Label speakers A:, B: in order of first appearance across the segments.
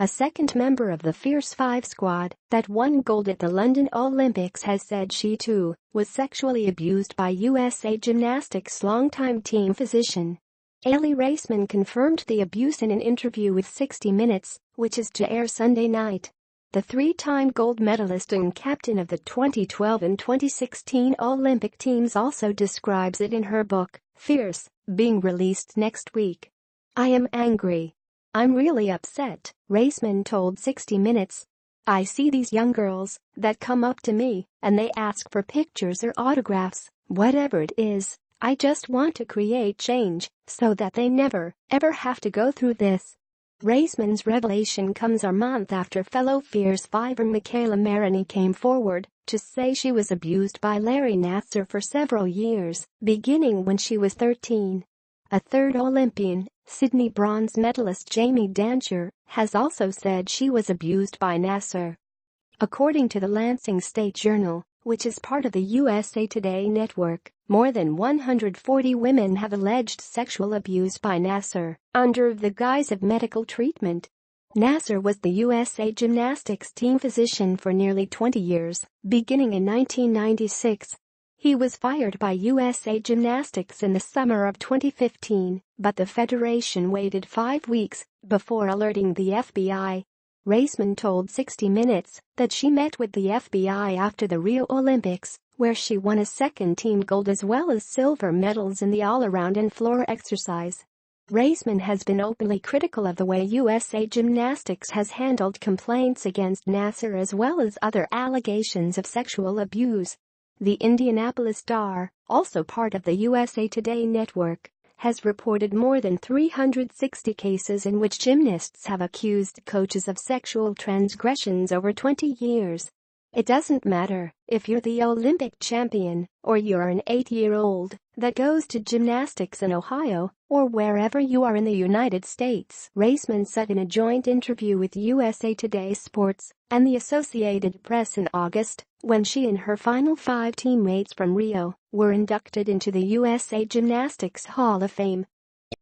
A: A second member of the Fierce Five squad that won gold at the London Olympics has said she too was sexually abused by USA Gymnastics longtime team physician. Aly Raisman confirmed the abuse in an interview with 60 Minutes, which is to air Sunday night. The three-time gold medalist and captain of the 2012 and 2016 Olympic teams also describes it in her book, Fierce, being released next week. "I am angry. I'm really upset," Raisman told 60 Minutes. "I see these young girls that come up to me and they ask for pictures or autographs, whatever it is. I just want to create change so that they never, ever have to go through this." Raisman's revelation comes a month after fellow Fierce Fiver McKayla Maroney came forward to say she was abused by Larry Nassar for several years, beginning when she was 13. A third Olympian, Sydney bronze medalist Jamie Dantzscher, has also said she was abused by Nassar. According to the Lansing State Journal, which is part of the USA Today network, more than 140 women have alleged sexual abuse by Nassar under the guise of medical treatment. Nassar was the USA Gymnastics team physician for nearly 20 years, beginning in 1996. He was fired by USA Gymnastics in the summer of 2015, but the federation waited 5 weeks before alerting the FBI. Raisman told 60 Minutes that she met with the FBI after the Rio Olympics, where she won a second team gold as well as silver medals in the all-around and floor exercise. Raisman has been openly critical of the way USA Gymnastics has handled complaints against Nassar as well as other allegations of sexual abuse. The Indianapolis Star, also part of the USA Today network, has reported more than 360 cases in which gymnasts have accused coaches of sexual transgressions over 20 years. It doesn't matter if you're the Olympic champion or you're an 8-year-old that goes to gymnastics in Ohio or wherever you are in the United States, Raisman said in a joint interview with USA Today Sports and the Associated Press in August, when she and her final 5 teammates from Rio were inducted into the USA Gymnastics Hall of Fame.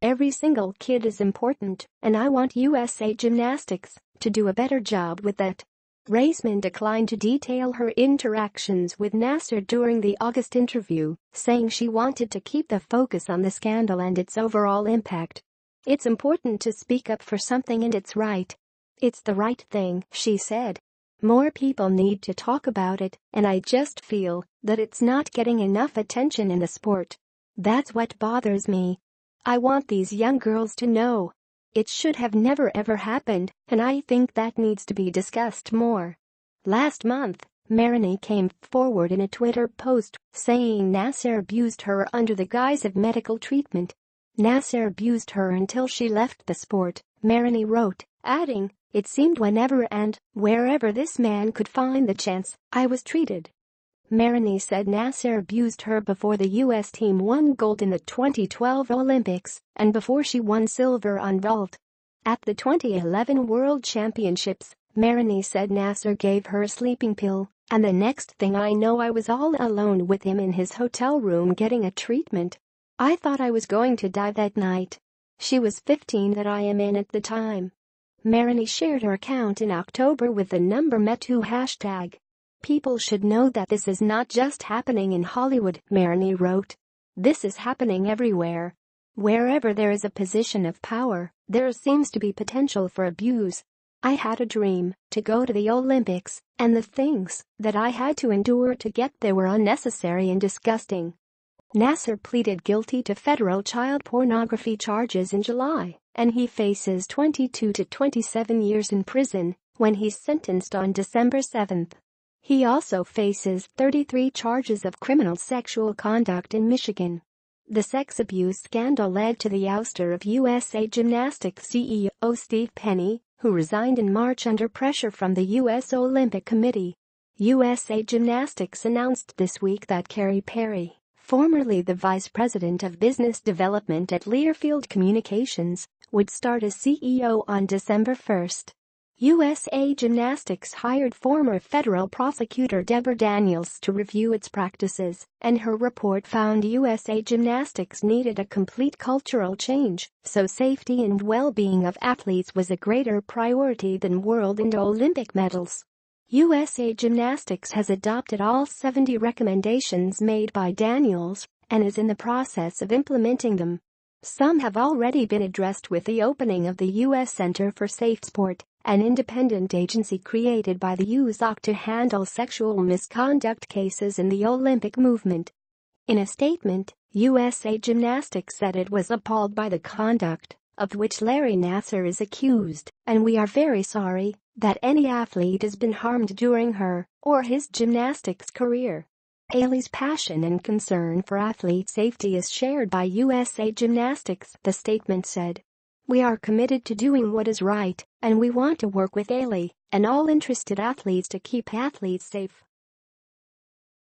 A: "Every single kid is important, and I want USA Gymnastics to do a better job with that." Raisman declined to detail her interactions with Nassar during the August interview, saying she wanted to keep the focus on the scandal and its overall impact. "It's important to speak up for something and it's right. It's the right thing," she said. "More people need to talk about it, and I just feel that it's not getting enough attention in the sport. That's what bothers me. I want these young girls to know. It should have never ever happened, and I think that needs to be discussed more." Last month, Maroney came forward in a Twitter post saying Nassar abused her under the guise of medical treatment. "Nassar abused her until she left the sport," Maroney wrote, adding, "It seemed whenever and wherever this man could find the chance, I was treated." Maroney said Nassar abused her before the U.S. team won gold in the 2012 Olympics and before she won silver on vault. At the 2011 World Championships, Maroney said Nassar gave her a sleeping pill, and the next thing I know I was all alone with him in his hotel room getting a treatment. I thought I was going to die that night. She was 15 that I am in at the time. Maroney shared her account in October with the #MeToo hashtag. "People should know that this is not just happening in Hollywood," Maroney wrote. "This is happening everywhere. Wherever there is a position of power, there seems to be potential for abuse. I had a dream to go to the Olympics, and the things that I had to endure to get there were unnecessary and disgusting." Nassar pleaded guilty to federal child pornography charges in July, and he faces 22 to 27 years in prison when he's sentenced on December 7. He also faces 33 charges of criminal sexual conduct in Michigan. The sex abuse scandal led to the ouster of USA Gymnastics CEO Steve Penny, who resigned in March under pressure from the U.S. Olympic Committee. USA Gymnastics announced this week that Carrie Perry, formerly the vice president of business development at Learfield Communications, would start as CEO on December 1. USA Gymnastics hired former federal prosecutor Deborah Daniels to review its practices, and her report found USA Gymnastics needed a complete cultural change, so safety and well-being of athletes was a greater priority than world and Olympic medals. USA Gymnastics has adopted all 70 recommendations made by Daniels and is in the process of implementing them. Some have already been addressed with the opening of the U.S. Center for Safe Sport, an independent agency created by the USOC to handle sexual misconduct cases in the Olympic movement. In a statement, USA Gymnastics said it was appalled by the conduct of which Larry Nassar is accused, and we are very sorry that any athlete has been harmed during her or his gymnastics career. Aly's passion and concern for athlete safety is shared by USA Gymnastics, the statement said. We are committed to doing what is right, and we want to work with Aly and all interested athletes to keep athletes safe.